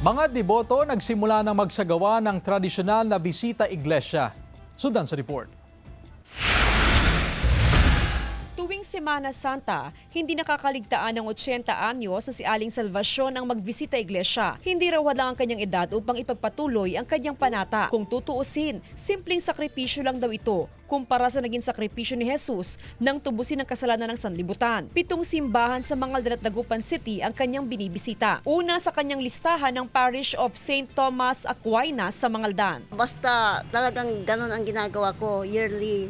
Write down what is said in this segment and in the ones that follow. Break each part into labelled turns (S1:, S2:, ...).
S1: Mga deboto nagsimula ng magsagawa ng tradisyonal na bisita iglesia. Sundan sa report.
S2: Tuwing Semana Santa, hindi nakakaligtaan ng 80 anyos na si Aling Salvacion ang magbisita iglesia. Hindi raw wala ang kanyang edad upang ipagpatuloy ang kanyang panata. Kung tutuusin, simpleng sakripisyo lang daw ito kumpara sa naging sakripisyo ni Jesus nang tubusin ang kasalanan ng sanlibutan. 7 simbahan sa Mangaldan at Dagupan City ang kanyang binibisita. Una sa kanyang listahan ng Parish of St. Thomas Aquinas sa Mangaldan.
S3: Basta talagang ganun ang ginagawa ko yearly.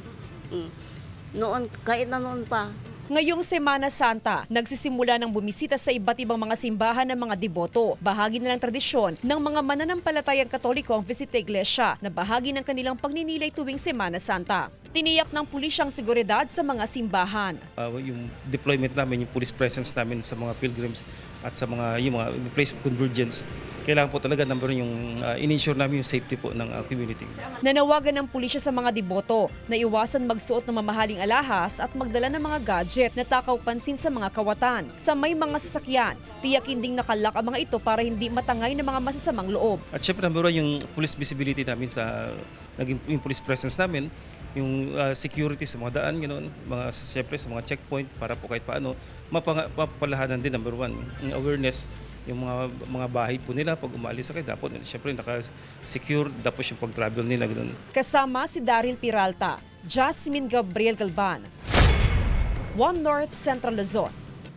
S3: Noon, kahit na noon pa.
S2: Ngayong Semana Santa, nagsisimula ng bumisita sa iba't ibang mga simbahan ng mga deboto. Bahagi na ng tradisyon ng mga mananampalatayang Katoliko ang visita iglesia na bahagi ng kanilang pagninilay tuwing Semana Santa. Tiniyak ng pulisyang seguridad sa mga simbahan.
S4: Yung deployment namin, yung police presence namin sa mga pilgrims at sa yung mga place of convergence, kailangan po talaga number yung in-ensure namin yung safety po ng community.
S2: Nanawagan ng pulisya sa mga deboto na iwasan magsuot ng mamahaling alahas at magdala ng mga gadget na takaw pansin sa mga kawatan. Sa may mga sasakyan, tiyakin ding nakalak ang mga ito para hindi matangay ng mga masasamang loob.
S4: At syempre number 1 yung police visibility namin yung police presence namin, yung security sa mga daan, syempre sa mga checkpoint para po kahit paano mapapalahanan din number 1 yung awareness. Yung mga bahay po nila pag umalis kayo, dapat siyempre naka-secure, tapos yung pag-travel nila. Ganun.
S2: Kasama si Daryl Peralta, Jasmine Gabriel Galban, One North Central Luzon.